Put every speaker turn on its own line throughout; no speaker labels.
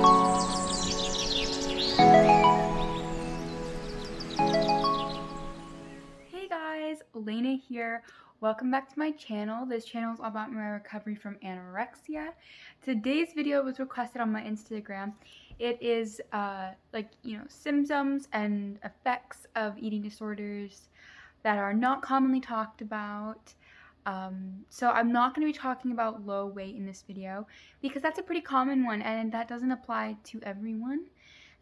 Hey guys, Layna here. Welcome back to my channel. This channel is all about my recovery from anorexia. Today's video was requested on my Instagram. It is symptoms and effects of eating disorders that are not commonly talked about. So I'm not going to be talking about low weight in this video because that's a pretty common one and that doesn't apply to everyone.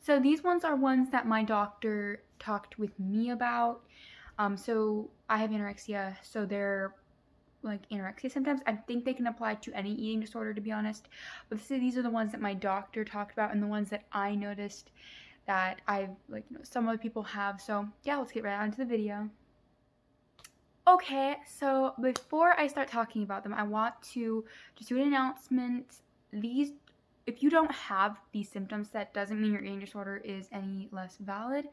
So these ones are ones that my doctor talked with me about. So I have anorexia, so they're like anorexia symptoms. I think they can apply to any eating disorder, to be honest. But these are the ones that my doctor talked about and the ones that I noticed that some other people have. So yeah, let's get right on to the video. Okay, so before I start talking about them, I want to just do an announcement. If you don't have these symptoms, that doesn't mean your eating disorder is any less valid.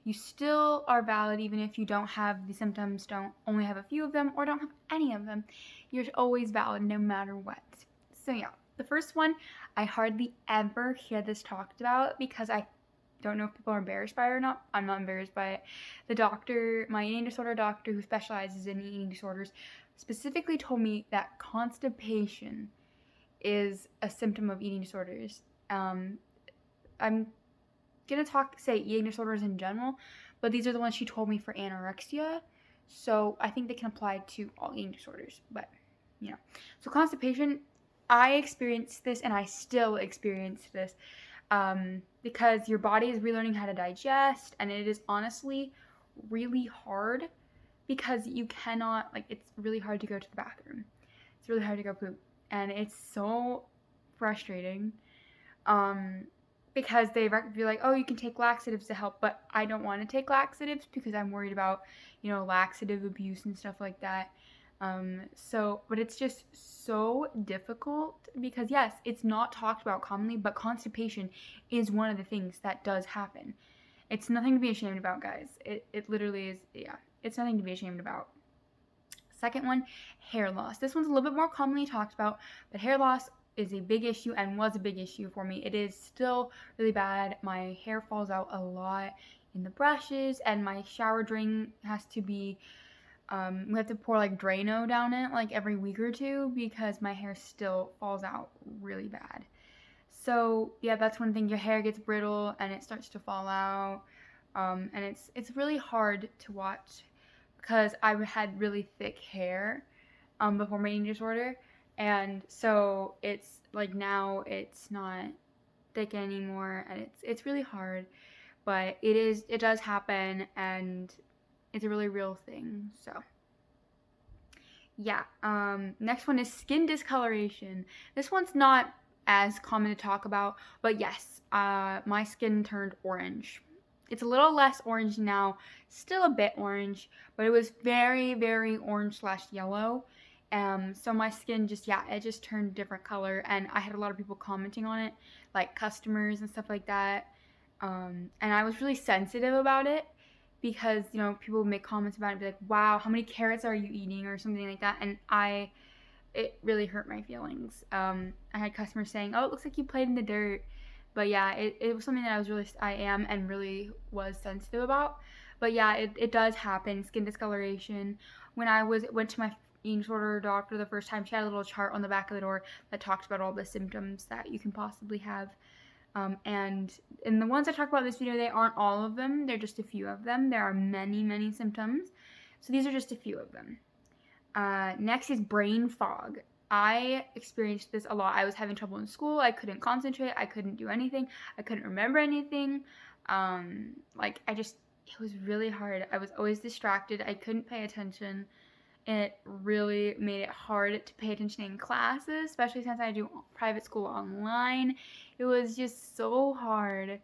You still are valid even if you don't have the symptoms, don't only have a few of them, or don't have any of them. You're always valid no matter what. So yeah, the first one, I hardly ever hear this talked about because I don't know if people are embarrassed by it or not. I'm not embarrassed by it. The doctor, my eating disorder doctor who specializes in eating disorders, specifically told me that constipation is a symptom of eating disorders. I'm gonna say eating disorders in general, but these are the ones she told me for anorexia, so I think they can apply to all eating disorders. But so constipation, I experienced this and I still experience this because your body is relearning how to digest, and it is honestly really hard because you cannot, it's really hard to go to the bathroom. It's really hard to go poop, and it's so frustrating because they be like, oh, you can take laxatives to help, but I don't want to take laxatives because I'm worried about, laxative abuse and stuff like that. But it's just so difficult because yes, it's not talked about commonly, but constipation is one of the things that does happen. It's nothing to be ashamed about, guys. It literally is, yeah, it's nothing to be ashamed about. Second one, hair loss. This one's a little bit more commonly talked about, but hair loss is a big issue and was a big issue for me. It is still really bad. My hair falls out a lot in the brushes, and my shower drain has to be we have to pour Drano down it every week or two because my hair still falls out really bad. So yeah, that's one thing. Your hair gets brittle and it starts to fall out, and it's really hard to watch because I had really thick hair before my eating disorder, and so it's now it's not thick anymore, and it's really hard, but it does happen, and it's a really real thing. So yeah, next one is skin discoloration. This one's not as common to talk about, but yes, my skin turned orange. It's a little less orange now, still a bit orange, but it was very, very orange/yellow. So my skin it just turned different color, and I had a lot of people commenting on it, like customers and stuff like that. And I was really sensitive about it because, people would make comments about it and be like, wow, how many carrots are you eating or something like that, and it really hurt my feelings. I had customers saying, oh, it looks like you played in the dirt. But yeah, it was something that I am and really was sensitive about. But yeah, it does happen, skin discoloration. When I went to my eating disorder doctor the first time, she had a little chart on the back of the door that talked about all the symptoms that you can possibly have. And in the ones I talk about in this video, they aren't all of them. They're just a few of them. There are many, many symptoms. So these are just a few of them. Next is brain fog. I experienced this a lot. I was having trouble in school. I couldn't concentrate. I couldn't do anything. I couldn't remember anything. It was really hard. I was always distracted. I couldn't pay attention. It really made it hard to pay attention in classes, especially since I do private school online. It was just so hard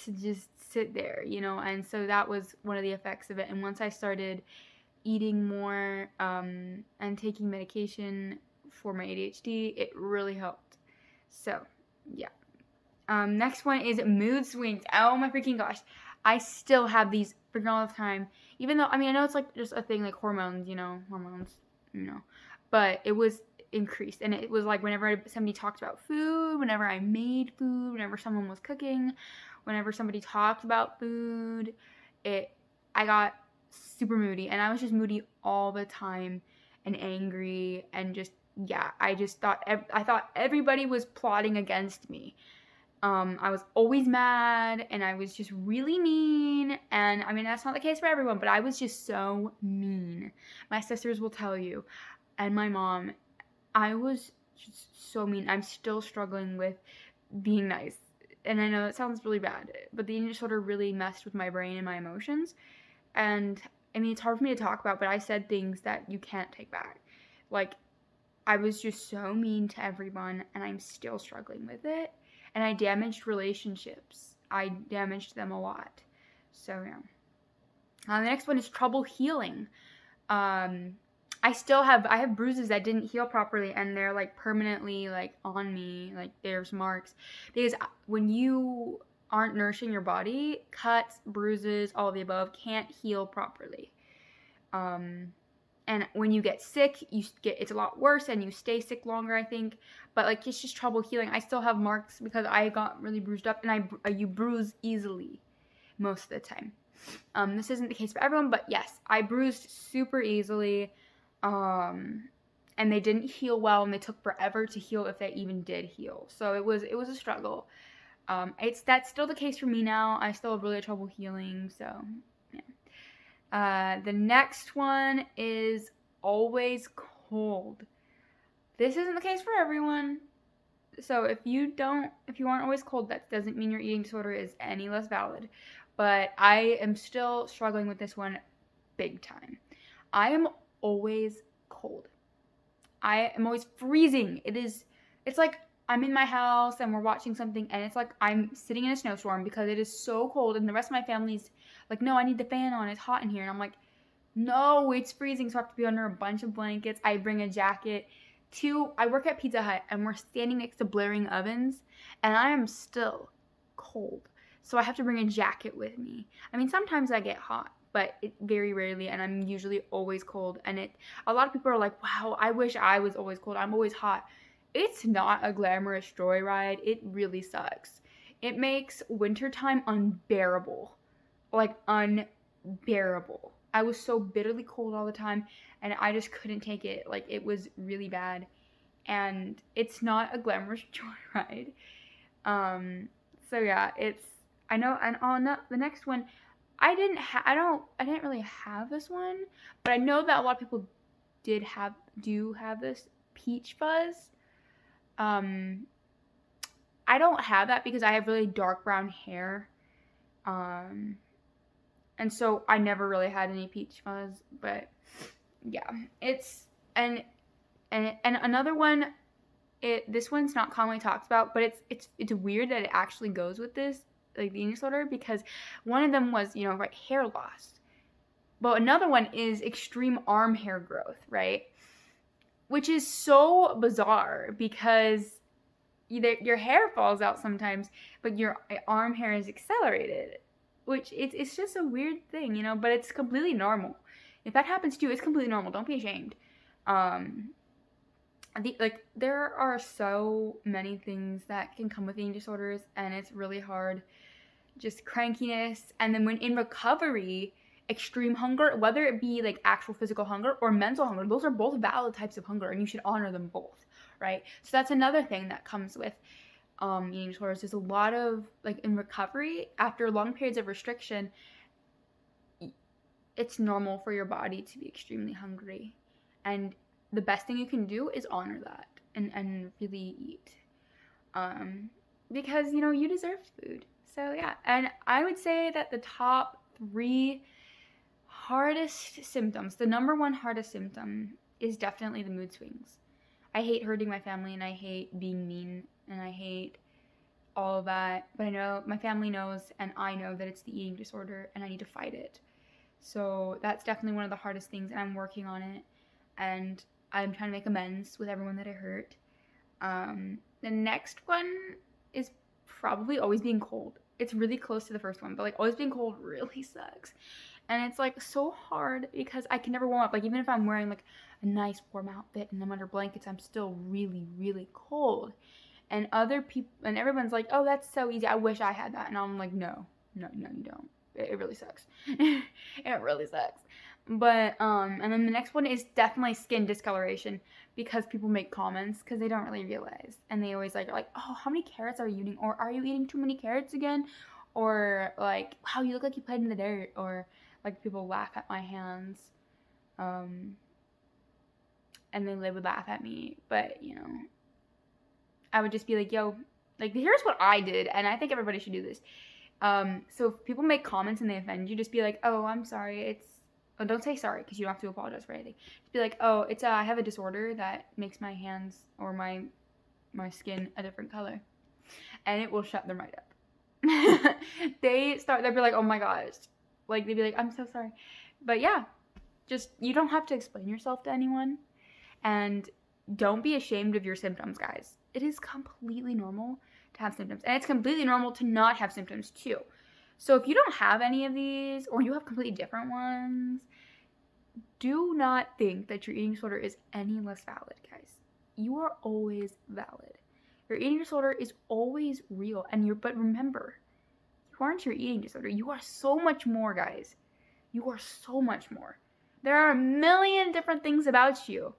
to just sit there, and so that was one of the effects of it. And once I started eating more and taking medication for my ADHD, it really helped. So yeah. Next one is mood swings. Oh my freaking gosh. I still have these freaking all the time. Even though, I know it's just a thing, hormones, but increased. And it was like whenever somebody talked about food, whenever I made food, whenever someone was cooking, whenever somebody talked about food, I got super moody, and I was just moody all the time and angry, and just, yeah, I thought everybody was plotting against me. I was always mad, and I was just really mean, and I mean, that's not the case for everyone, but I was just so mean. My sisters will tell you, and my mom, I was just so mean. I'm still struggling with being nice, and I know it sounds really bad, but the eating disorder really messed with my brain and my emotions, and I mean, it's hard for me to talk about, but I said things that you can't take back. Like, I was just so mean to everyone, and I'm still struggling with it. And I damaged relationships. I damaged them a lot. So, yeah. The next one is trouble healing. I have bruises that didn't heal properly, and they're like permanently like on me, like there's marks. Because when you aren't nourishing your body, cuts, bruises, all of the above can't heal properly. And when you get sick, it's a lot worse, and you stay sick longer, I think. But like, it's just trouble healing. I still have marks because I got really bruised up, and you bruise easily most of the time. This isn't the case for everyone, but yes, I bruised super easily, and they didn't heal well, and they took forever to heal if they even did heal. So it was a struggle. That's still the case for me now. I still have really trouble healing, so yeah. The next one is always cold. This isn't the case for everyone. So if you aren't always cold, that doesn't mean your eating disorder is any less valid. But I am still struggling with this one big time. I am always cold. I am always freezing. It's like I'm in my house and we're watching something, and it's like I'm sitting in a snowstorm because it is so cold, and the rest of my family's like, no, I need the fan on, it's hot in here. And I'm like, no, it's freezing, so I have to be under a bunch of blankets. I bring a jacket. I work at Pizza Hut, and we're standing next to blaring ovens, and I am still cold. So I have to bring a jacket with me. I mean, sometimes I get hot, but very rarely, and I'm usually always cold. And a lot of people are like, wow, I wish I was always cold. I'm always hot. It's not a glamorous joyride. It really sucks. It makes wintertime unbearable. Like, unbearable. I was so bitterly cold all the time, and I just couldn't take it. Like, it was really bad, and it's not a glamorous joyride. So yeah, I know. And on the next one, I didn't really have this one, but I know that a lot of people do have this peach fuzz. I don't have that because I have really dark brown hair. And so I never really had any peach fuzz, but yeah, and another one, this one's not commonly talked about, but it's weird that it actually goes with this, like the eating disorder, because one of them was, right, hair loss. But another one is extreme arm hair growth, right? Which is so bizarre because your hair falls out sometimes, but your arm hair is accelerated. Which it's just a weird thing, but it's completely normal. If that happens to you, it's completely normal. Don't be ashamed. There are so many things that can come with eating disorders, and it's really hard. Just crankiness, and then when in recovery, extreme hunger, whether it be like actual physical hunger or mental hunger, those are both valid types of hunger, and you should honor them both, right? So that's another thing that comes with eating disorders. There's a lot of, like, in recovery, after long periods of restriction, it's normal for your body to be extremely hungry, and the best thing you can do is honor that and really eat, because you deserve food. So yeah, and I would say that the top 3 hardest symptoms, the number 1 hardest symptom is definitely the mood swings. I hate hurting my family, and I hate being mean, and I hate all of that, but I know my family knows, and I know that it's the eating disorder, and I need to fight it. So that's definitely one of the hardest things, and I'm working on it, and I'm trying to make amends with everyone that I hurt. The next one is probably always being cold. It's really close to the first one, but like always being cold really sucks. And it's like so hard because I can never warm up. Like even if I'm wearing like a nice warm outfit and I'm under blankets, I'm still really, really cold. And other people and everyone's like, oh, that's so easy. I wish I had that. And I'm like, no, you don't. It really sucks. It really sucks. But and then the next one is definitely skin discoloration, because people make comments because they don't really realize, and they always like are like, oh, how many carrots are you eating, or are you eating too many carrots again, or like, wow, you look like you played in the dirt, or like people laugh at my hands, and then they would laugh at me, but you know, I would just be like, yo, like here's what I did, and I think everybody should do this. So if people make comments and they offend you, just be like, oh, I'm sorry, oh, don't say sorry because you don't have to apologize for anything. Just be like, oh, I have a disorder that makes my hands or my skin a different color, and it will shut them right up. They'll be like, oh my gosh, like they'd be like, I'm so sorry, but yeah, just you don't have to explain yourself to anyone, and don't be ashamed of your symptoms, guys. It is completely normal to have symptoms, and it's completely normal to not have symptoms too. So if you don't have any of these, or you have completely different ones, do not think that your eating disorder is any less valid, guys. You are always valid. Your eating disorder is always real, but remember, you aren't your eating disorder. You are so much more, guys. You are so much more. There are a million different things about you,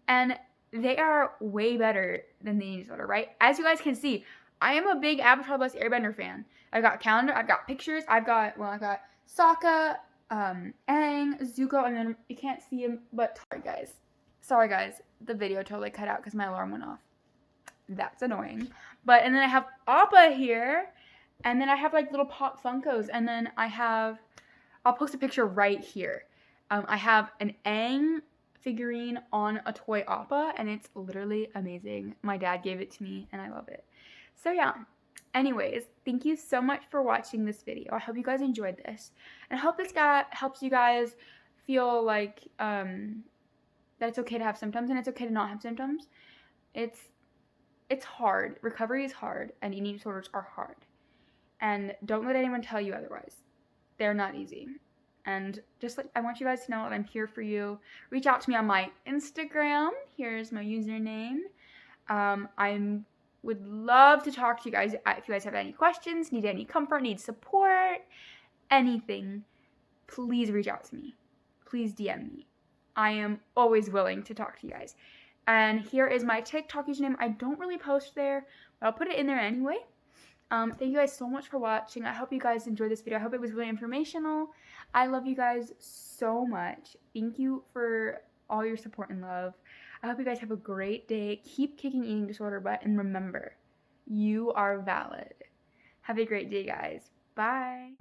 and they are way better than the eating disorder, right? As you guys can see, I am a big Avatar: The Last Airbender fan. I've got calendar, I've got pictures, I've got Sokka, Aang, Zuko, and then you can't see him, but sorry guys, the video totally cut out because my alarm went off. That's annoying. And then I have Appa here, and then I have like little Pop Funkos, and then I'll post a picture right here. I have an Aang figurine on a toy Appa, and it's literally amazing. My dad gave it to me, and I love it. So yeah, anyways, thank you so much for watching this video. I hope you guys enjoyed this, and I hope this helps you guys feel like that it's okay to have symptoms, and it's okay to not have symptoms. It's hard. Recovery is hard, and eating disorders are hard, and don't let anyone tell you otherwise. They're not easy. And just like, I want you guys to know that I'm here for you. Reach out to me on my Instagram. Here's my username. I would love to talk to you guys. If you guys have any questions, need any comfort, need support, anything, please reach out to me. Please DM me. I am always willing to talk to you guys. And here is my TikTok username. I don't really post there, but I'll put it in there anyway. Thank you guys so much for watching. I hope you guys enjoyed this video. I hope it was really informational. I love you guys so much. Thank you for all your support and love. I hope you guys have a great day. Keep kicking eating disorder butt, and remember, you are valid. Have a great day, guys. Bye.